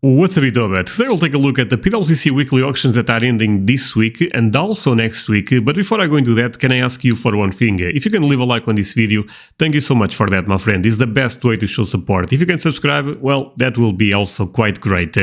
What's up, Itoba? Today we'll take a look at the Pwcc weekly auctions that are ending this week and also next week. But before I go into that, can I ask you for one thing? If you can leave a like on this video, thank you so much for that, my friend. It's the best way to show support. If you can subscribe, well, that will be also quite great.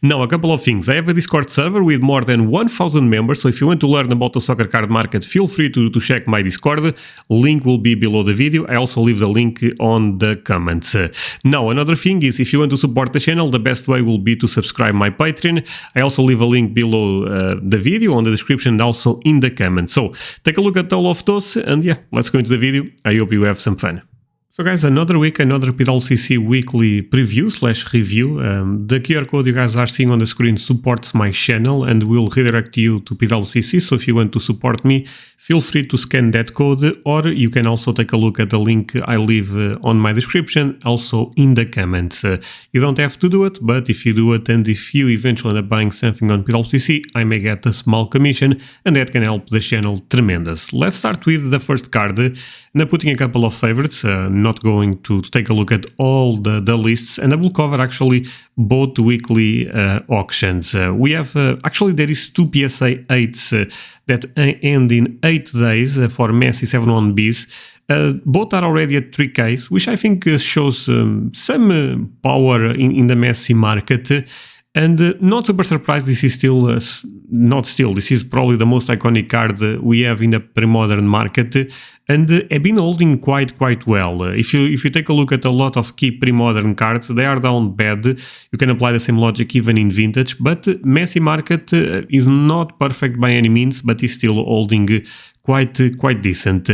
Now, a couple of things. I have a Discord server with more than 1,000 members, so if you want to learn about the soccer card market, feel free to check my Discord. Link will be below the video. I also leave the link on the comments. Now, another thing is, if you want to support the channel, the best way will be to subscribe my Patreon. I also leave a link below the video on the description and also in the comments. So take a look at all of those and yeah, let's go into the video. I hope you have some fun. So guys, another week, another Pwcc weekly preview / review. The QR code you guys are seeing on the screen supports my channel and will redirect you to Pwcc. So if you want to support me, feel free to scan that code, or you can also take a look at the link I leave on my description, also in the comments. You don't have to do it, but if you do it and if you eventually end up buying something on Pwcc, I may get a small commission and that can help the channel tremendous. Let's start with the first card. And I'm putting a couple of favorites, not going to take a look at all the lists, and I will cover actually both weekly auctions. We have, actually there is two PSA 8s that end in 8 days for Messi 7-1Bs. Both are already at 3Ks, which I think shows some power in the Messi market. And not super surprised, this is still, this is probably the most iconic card we have in the Premodern market, and have been holding quite well. If you take a look at a lot of key Premodern cards, they are down bad. You can apply the same logic even in vintage, but Messi market is not perfect by any means, but is still holding quite decent.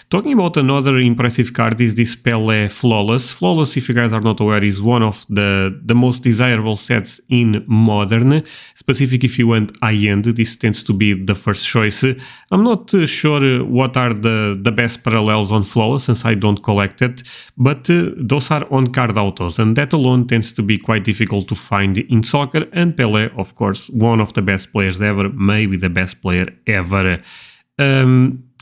Talking about another impressive card is this Pelé Flawless. Flawless, if you guys are not aware, is one of the most desirable sets in Modern. Specifically, if you want high-end, this tends to be the first choice. I'm not sure what are the best parallels on Flawless, since I don't collect it, but those are on-card autos, and that alone tends to be quite difficult to find in soccer, and Pelé, of course, one of the best players ever, maybe the best player ever.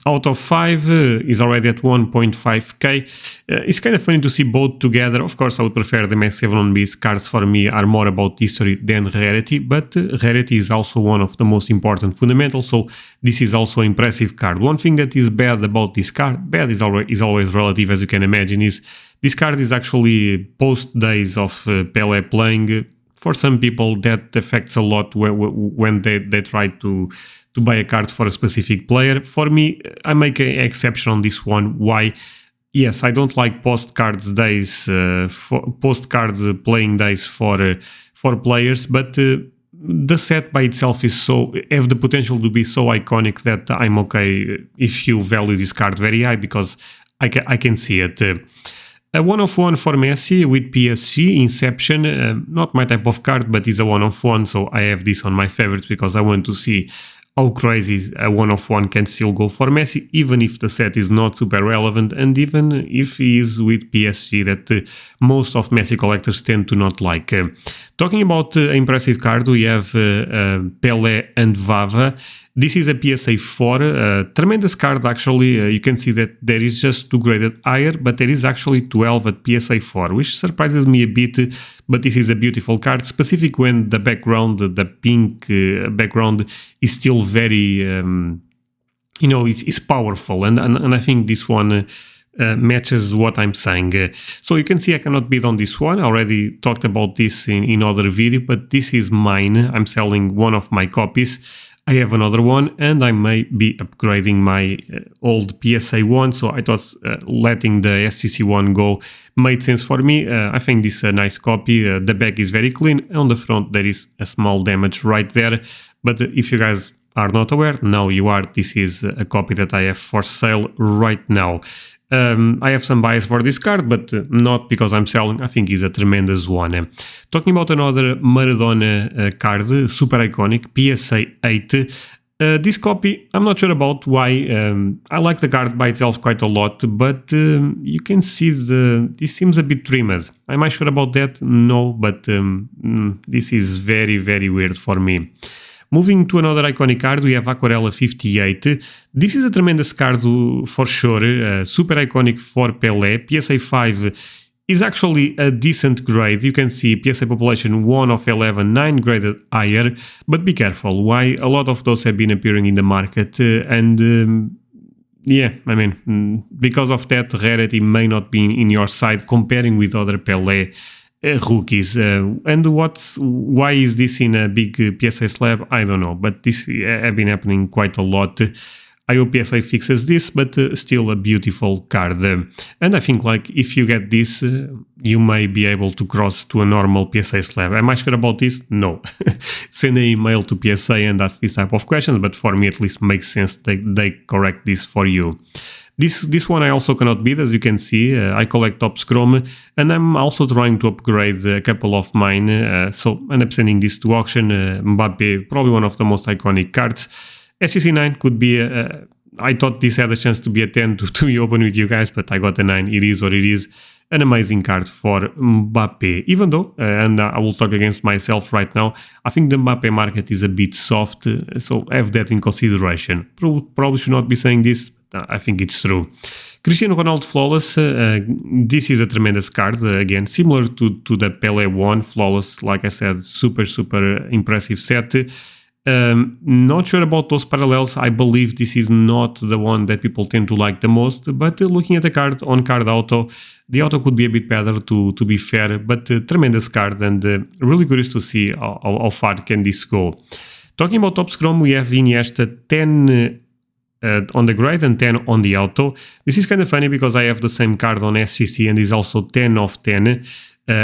Out of 5 is already at 1.5k. It's kind of funny to see both together. Of course, I would prefer the Messi 7-1Bs. Cards for me are more about history than rarity, but rarity is also one of the most important fundamentals, so this is also an impressive card. One thing that is bad about this card, bad is always relative, as you can imagine, is this card is actually post days of Pelé playing. For some people, that affects a lot when they try to buy a card for a specific player. For me, I make an exception on this one. Why? Yes, I don't like post-card playing days for players, but the set by itself have the potential to be so iconic that I'm okay if you value this card very high, because I can see it. A 1-of-1 for Messi with Pwcc, Inception, not my type of card, but it's a 1-of-1, so I have this on my favorites because I want to see how crazy a 1-of-1 can still go for Messi, even if the set is not super relevant, and even if he is with Pwcc that most of Messi collectors tend to not like. Talking about impressive card, we have Pelé and Vava. This is a PSA 4, tremendous card actually. You can see that there is just 2 graded higher, but there is actually 12 at PSA 4, which surprises me a bit, but this is a beautiful card, specific when the background, the pink background is still very, it's powerful, and I think this one matches what I'm saying. So you can see I cannot bid on this one. I already talked about this in other video, but this is mine. I'm selling one of my copies. I have another one, and I may be upgrading my old PSA one, so I thought letting the SCC one go made sense for me. I think this is a nice copy. The back is very clean. On the front there is a small damage right there, but if you guys are not aware, now you are. This is a copy that I have for sale right now. I have some bias for this card, but not because I'm selling. I think it's a tremendous one. Talking about another Maradona card, super iconic, PSA 8. This copy, I'm not sure about why. I like the card by itself quite a lot, but you can see this seems a bit trimmed. Am I sure about that? No, but this is very weird for me. Moving to another iconic card, we have Aquarela 58. This is a tremendous card for sure, super iconic for Pelé. PSA 5 is actually a decent grade. You can see PSA population 1 of 11, 9 graded higher, but be careful. Why? A lot of those have been appearing in the market yeah, I mean, because of that, rarity may not be in your side comparing with other Pelé rookies. And why is this in a big PSA slab? I don't know, but this have been happening quite a lot. I hope PSA fixes this, but still a beautiful card. And I think like if you get this, you may be able to cross to a normal PSA slab. Am I sure about this? No. Send an email to PSA and ask this type of questions, but for me at least makes sense they correct this for you. This one I also cannot beat, as you can see. I collect Topps Chrome, and I'm also trying to upgrade a couple of mine, so I end up sending this to auction. Mbappe, probably one of the most iconic cards. SCC9 could be I thought this had a chance to be a 10 to be open with you guys, but I got a 9. It is what it is. An amazing card for Mbappe. Even though, and I will talk against myself right now, I think the Mbappe market is a bit soft, so have that in consideration. Probably should not be saying this, I think it's true. Cristiano Ronaldo Flawless, this is a tremendous card, again, similar to the Pelé 1 Flawless, like I said, super impressive set. Not sure about those parallels. I believe this is not the one that people tend to like the most, but looking at the card on card auto, the auto could be a bit better to be fair, but tremendous card, and really curious to see how far can this go. Talking about Topps Chrome, we have Iniesta 10 on the grade and 10 on the auto. This is kind of funny because I have the same card on SCC and is also 10 of 10.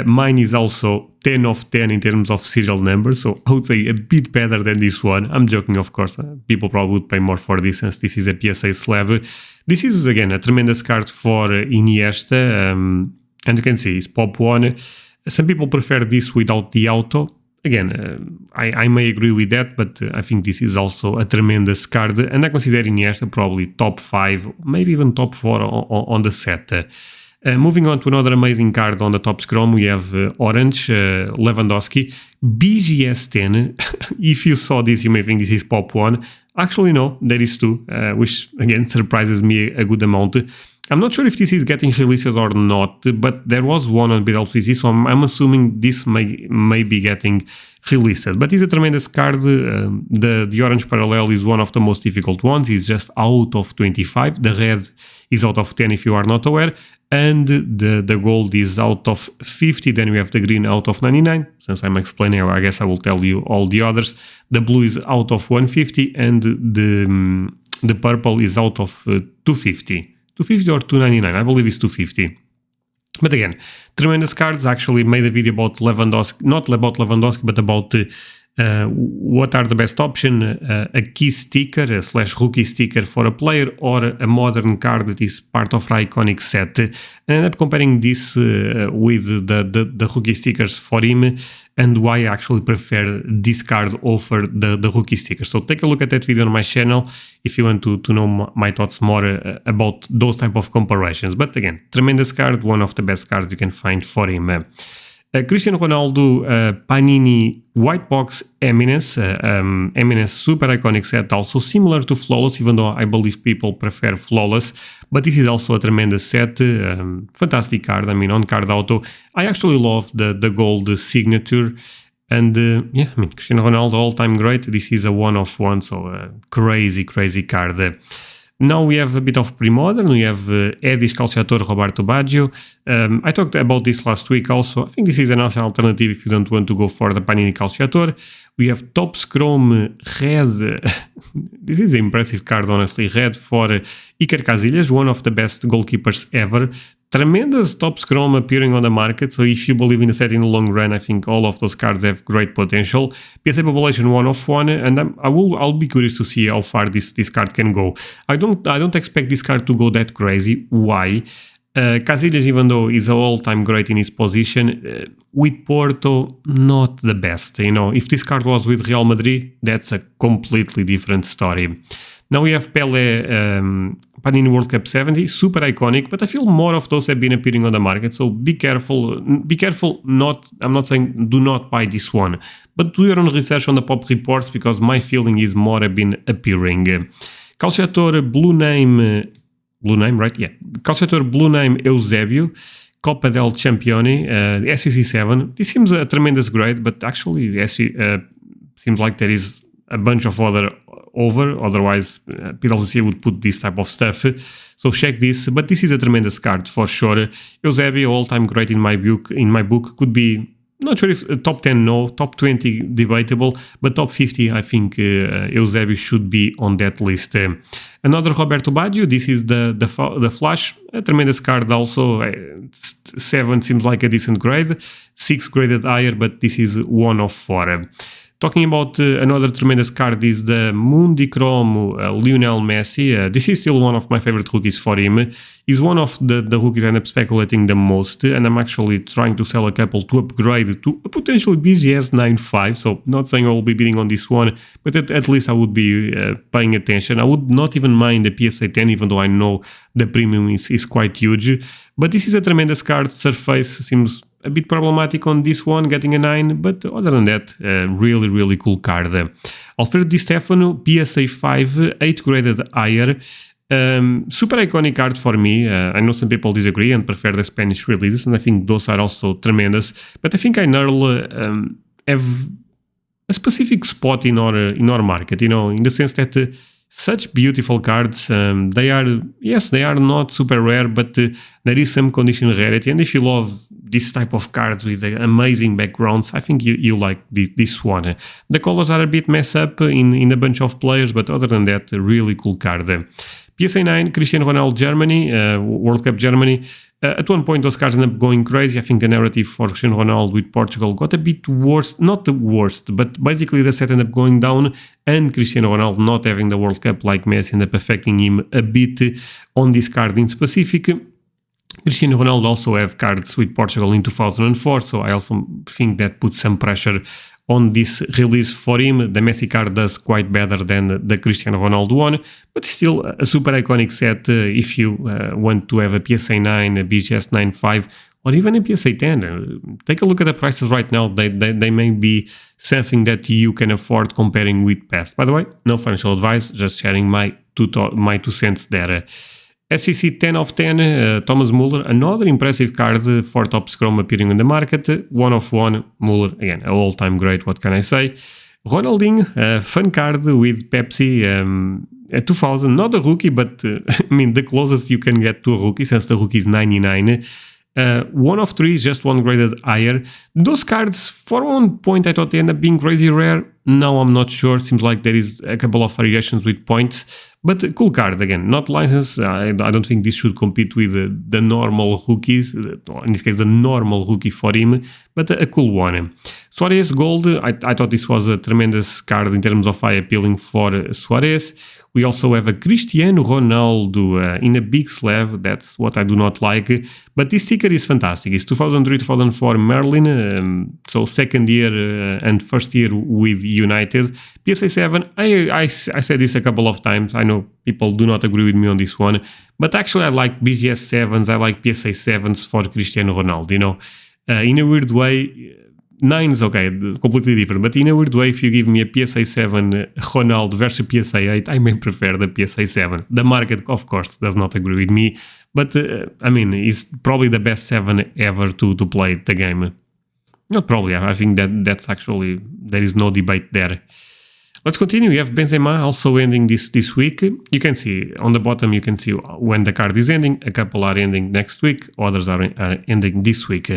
Mine is also 10 of 10 in terms of serial number, so I would say a bit better than this one. I'm joking, of course. People probably would pay more for this since this is a PSA slab. This is, again, a tremendous card for Iniesta, and you can see it's Pop 1. Some people prefer this without the auto. Again, I may agree with that, but I think this is also a tremendous card, and I consider Iniesta probably top 5, maybe even top 4 on the set. Moving on to another amazing card on the Topps Chrome, we have Orange, Lewandowski, BGS 10. If you saw this, you may think this is Pop 1. Actually, no, there is 2, which again surprises me a good amount. I'm not sure if this is getting released or not, but there was one on Pwcc, so I'm assuming this may be getting released. But it's a tremendous card. The orange parallel is one of the most difficult ones. It's just out of 25. The red is out of 10 if you are not aware. And the gold is out of 50. Then we have the green out of 99. Since I'm explaining, I guess I will tell you all the others. The blue is out of 150 and the purple is out of 250. 250 or 299, I believe it's 250. But again, tremendous cards. Actually made a video about Lewandowski, not about Lewandowski, but about what are the best option, a key sticker / rookie sticker for a player, or a modern card that is part of our iconic set. And I ended up comparing this with the rookie stickers for him, and why I actually prefer this card over the rookie sticker. So take a look at that video on my channel if you want to know my thoughts more about those type of comparisons. But again, tremendous card, one of the best cards you can find for him. Cristiano Ronaldo Panini White Box Eminence. Eminence super iconic set, also similar to Flawless, even though I believe people prefer Flawless. But this is also a tremendous set. Fantastic card. I mean, on card auto, I actually love the gold signature. And yeah, I mean, Cristiano Ronaldo all-time great. This is a one of one, so crazy card. Now we have a bit of Premodern. We have Edis Calciatore Roberto Baggio. I talked about this last week also. I think this is an awesome alternative if you don't want to go for the Panini Calciatore. We have Topps Chrome Red. This is an impressive card, honestly. Red for Iker Casillas, one of the best goalkeepers ever. Tremendous Topps Chrome appearing on the market, so if you believe in the set in the long run, I think all of those cards have great potential. PSA population 1 of 1, and I'll be curious to see how far this card can go. I don't expect this card to go that crazy. Why? Casillas, even though he's all-time great in his position, with Porto, not the best. You know, if this card was with Real Madrid, that's a completely different story. Now we have Pelé Panini World Cup 70, super iconic, but I feel more of those have been appearing on the market, so be careful. Be careful, I'm not saying do not buy this one, but do your own research on the pop reports, because my feeling is more have been appearing. Calciatore Blue Name, right? Yeah. Calciatore Blue Name Eusébio, Coppa del Campione, SCC 7. This seems a tremendous grade, but actually seems like there is a bunch of other over, otherwise Pwcc would put this type of stuff. So check this, but this is a tremendous card for sure. Eusebio, all-time great in my book, could be, not sure if top 10, no, top 20 debatable, but top 50, I think Eusebio should be on that list. Another Roberto Baggio, this is the Flash, a tremendous card also. 7 seems like a decent grade, 6 graded higher, but this is 1 of 4. Talking about another tremendous card is the Mundi Chrome Lionel Messi. This is still one of my favorite rookies for him. He's one of the rookies I end up speculating the most, and I'm actually trying to sell a couple to upgrade to a potentially BGS 9.5, so not saying I will be bidding on this one, but at least I would be paying attention. I would not even mind the PSA 10, even though I know the premium is quite huge. But this is a tremendous card. Surface seems a bit problematic on this one, getting a 9, but other than that, really cool card. Alfredo Di Stefano, PSA 5, 8 graded higher. Super iconic card for me. I know some people disagree and prefer the Spanish releases, and I think those are also tremendous. But I think I have a specific spot in our market, in the sense that such beautiful cards, they are not super rare, but there is some condition rarity, and if you love this type of cards with amazing backgrounds, I think you like this one. The colors are a bit messed up in a bunch of players, but other than that, a really cool card. PSA 9, Cristiano Ronaldo Germany, World Cup Germany. At one point, those cards ended up going crazy. I think the narrative for Cristiano Ronaldo with Portugal got a bit worse. Not the worst, but basically the set ended up going down, and Cristiano Ronaldo not having the World Cup like Messi ended up affecting him a bit on this card in specific. Cristiano Ronaldo also have cards with Portugal in 2004, so I also think that puts some pressure on this release for him. The Messi card does quite better than the Cristiano Ronaldo one, but still a super iconic set if you want to have a PSA 9, a BGS 9.5, or even a PSA 10. Take a look at the prices right now. They may be something that you can afford comparing with past. By the way, no financial advice, just sharing my 2 cents there. SCC 10 of 10, Thomas Muller, another impressive card for Top Scrum appearing on the market. 1 of 1, Muller, again, an all-time great, what can I say? Ronaldinho, fun card with Pepsi, 2000, not a rookie, but the closest you can get to a rookie, since the rookie is 99. 1 of 3, just 1 graded higher. Those cards, for one point, I thought they end up being crazy rare. Now I'm not sure. Seems like there is a couple of variations with points, but a cool card again. Not licensed. I don't think this should compete with the normal rookies. In this case, the normal rookie for him, but a cool one. Suarez Gold. I thought this was a tremendous card in terms of eye appealing for Suarez. We also have a Cristiano Ronaldo in a big slab. That's what I do not like. But this sticker is fantastic. It's 2003-2004 Merlin. So second year and first year with United. PSA 7. I said this a couple of times. I know people do not agree with me on this one. But actually I like BGS 7s. I like PSA 7s for Cristiano Ronaldo. In a weird way, 9's okay, completely different, but in a weird way, if you give me a PSA 7 Ronaldo versus PSA 8, I may prefer the PSA 7. The market, of course, does not agree with me, but it's probably the best 7 ever to play the game. Not probably, I think that's actually, there is no debate there. Let's continue. We have Benzema also ending this week. You can see on the bottom, you can see when the card is ending. A couple are ending next week, others are ending this week.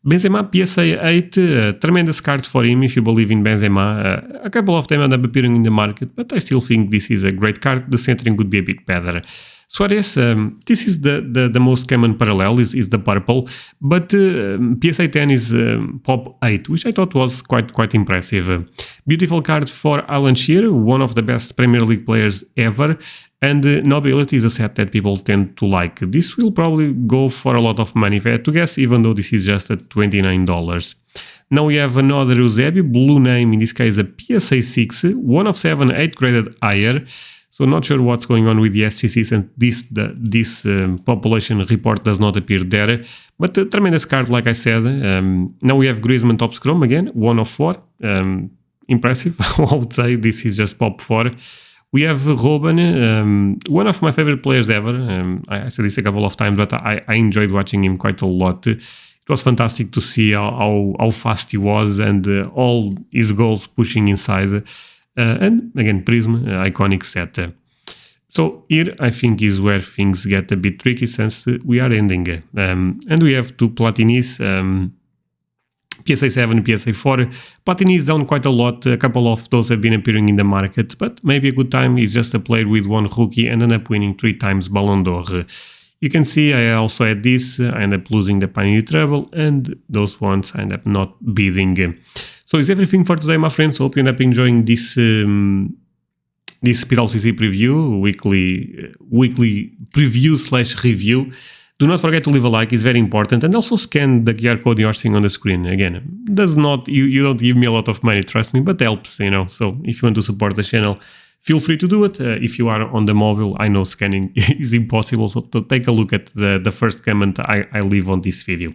Benzema PSA 8, tremendous card for him if you believe in Benzema. A couple of them end up appearing in the market, but I still think this is a great card. The centering would be a bit better. Suarez, this is the most common parallel, is the purple, but PSA 10 is Pop 8, which I thought was quite impressive. Beautiful card for Alan Shearer, one of the best Premier League players ever, and Nobility is a set that people tend to like. This will probably go for a lot of money, if I had to guess, even though this is just at $29. Now we have another Eusebio, blue name, in this case a PSA 6, 1 of 7, 8 graded higher. So not sure what's going on with the SCCs, and this population report does not appear there. But a tremendous card, like I said. Now we have Griezmann top scrum again, 1 of 4. Impressive, I would say. This is just pop 4. We have Robben, one of my favorite players ever. I said this a couple of times, but I enjoyed watching him quite a lot. It was fantastic to see how fast he was and all his goals pushing inside. And again, Prism, iconic set. So here I think is where things get a bit tricky since we are ending. And we have two Platinis, PSA 7, PSA 4. Platini is down quite a lot. A couple of those have been appearing in the market, but maybe a good time is just a player with one rookie and end up winning 3 times Ballon d'Or. You can see I also had this, I end up losing the Pioneer Treble, and those ones I end up not bidding. So is everything for today, my friends. Hope you end up enjoying this Pwcc preview, weekly preview / review. Do not forget to leave a like, it's very important, and also scan the QR code you are seeing on the screen. Again, does not you don't give me a lot of money, trust me, but helps, you know. So if you want to support the channel, feel free to do it. If you are on the mobile, I know scanning is impossible, so take a look at the first comment I leave on this video.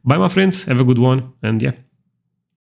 Bye, my friends, have a good one, and yeah.